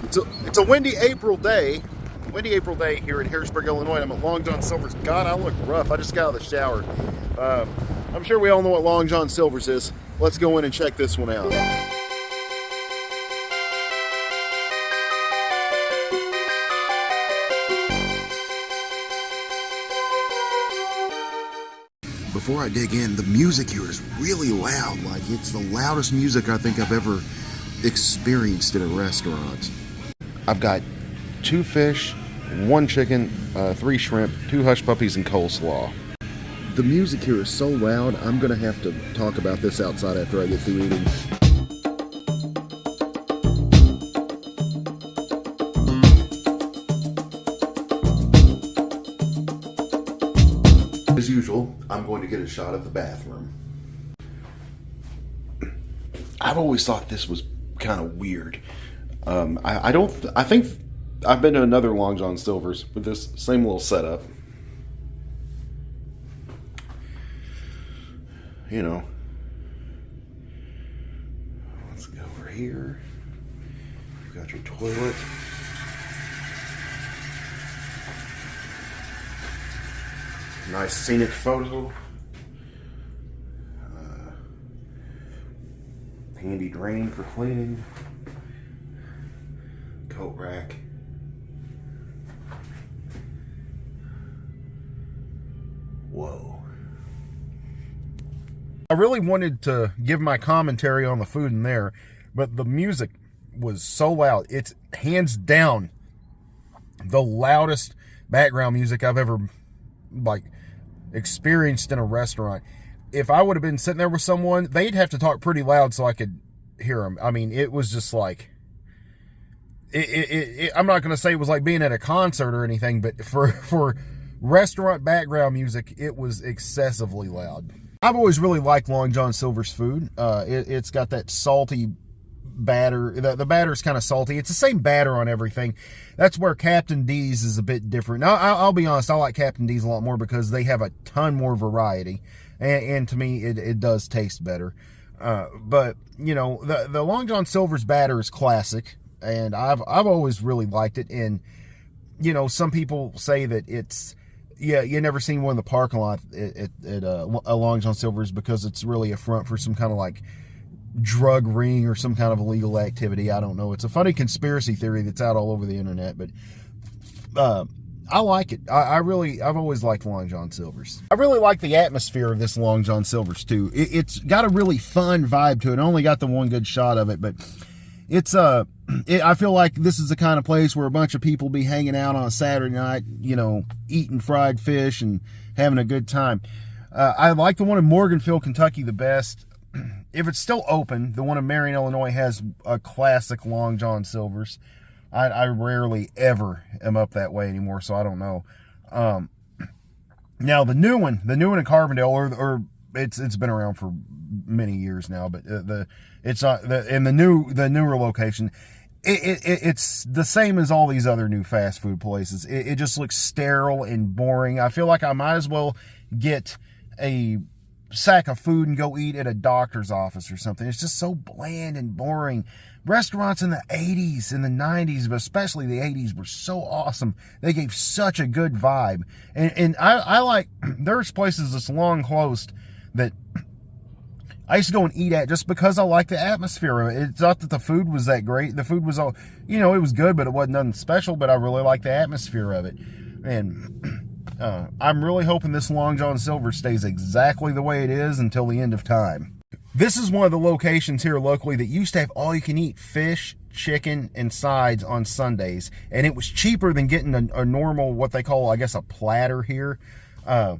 It's a windy April day. Windy April day here in Harrisburg, Illinois. I'm at Long John Silver's. God, I look rough. I just got out of the shower. I'm sure we all know what Long John Silver's is. Let's go in and check this one out. Before I dig in, the music here is really loud. Like, it's the loudest music I think I've ever experienced in a restaurant. I've got 2 fish, 1 chicken, 3 shrimp, 2 hush puppies, and coleslaw. The music here is so loud, I'm gonna have to talk about this outside after I get through eating. As usual, I'm going to get a shot of the bathroom. I've always thought this was kind of weird. I think I've been to another Long John Silver's with this same little setup. You know, let's go over here. You've got your toilet. Nice scenic photo. Handy drain for cleaning. Coat rack. Whoa. I really wanted to give my commentary on the food in there, but the music was so loud. It's hands down the loudest background music I've ever experienced in a restaurant. If I would have been sitting there with someone, they'd have to talk pretty loud so I could hear them. I mean, it was just like, I'm not going to say it was like being at a concert or anything, but for restaurant background music, it was excessively loud. I've always really liked Long John Silver's food. It's got that salty batter. The batter's kind of salty. It's the same batter on everything. That's where Captain D's is a bit different. Now, I'll be honest, I like Captain D's a lot more because they have a ton more variety. And to me, it does taste better. But, you know, the Long John Silver's batter is classic. And I've always really liked it. And, you know, some people say that it's, yeah, you never seen one in the parking lot at a Long John Silver's because it's really a front for some kind of like drug ring or some kind of illegal activity. I don't know. It's a funny conspiracy theory that's out all over the internet, but I like it. I've always liked Long John Silver's. I really like the atmosphere of this Long John Silver's too. It's got a really fun vibe to it. I only got the one good shot of it, but it's I feel like this is the kind of place where a bunch of people be hanging out on a Saturday night, you know, eating fried fish and having a good time. I like the one in Morganville, Kentucky the best. If it's still open, the one in Marion, Illinois has a classic Long John Silver's. I rarely ever am up that way anymore, so I don't know. Now the new one in Carbondale, or it's been around for many years now, but it's not in the newer location. It's the same as all these other new fast food places. It just looks sterile and boring. I feel like I might as well get a sack of food and go eat at a doctor's office or something. It's just so bland and boring. Restaurants in the 80s and the 90s, but especially the 80s, were so awesome. They gave such a good vibe. And I like, there's places that's long closed that I used to go and eat at just because I like the atmosphere of it. It's not that the food was that great. The food was all, you know, it was good, but it wasn't nothing special, but I really like the atmosphere of it. And I'm really hoping this Long John Silver stays exactly the way it is until the end of time. This is one of the locations here locally that used to have all you can eat fish, chicken, and sides on Sundays. And it was cheaper than getting a normal, what they call, I guess, a platter here. And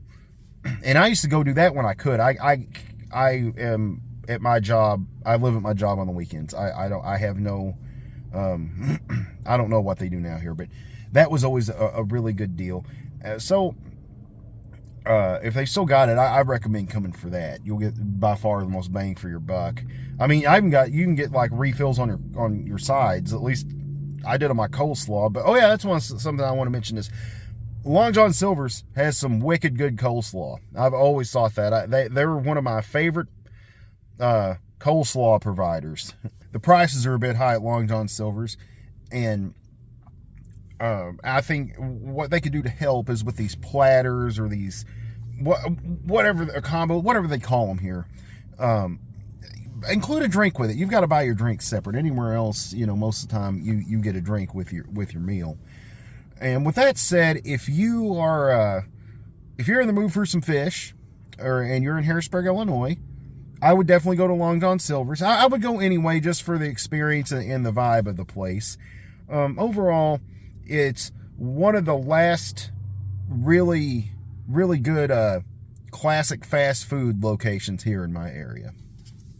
I used to go do that when I could. I am at my job. I live at my job on the weekends. I have no, I don't know what they do now here, but that was always a really good deal. So if they still got it, I recommend coming for that. You'll get by far the most bang for your buck. I mean, you can get like refills on your sides. At least I did on my coleslaw. But oh yeah, that's something I want to mention is Long John Silver's has some wicked good coleslaw. I've always thought that. They were one of my favorite coleslaw providers. The prices are a bit high at Long John Silver's. And I think what they could do to help is with these platters or these whatever a combo, whatever they call them here. Include a drink with it. You've got to buy your drink separate. Anywhere else, most of the time you get a drink with your meal. And with that said, if you're in the mood for some fish, and you're in Harrisburg, Illinois, I would definitely go to Long John Silver's. I would go anyway, just for the experience and the vibe of the place. Overall, it's one of the last really, really good classic fast food locations here in my area.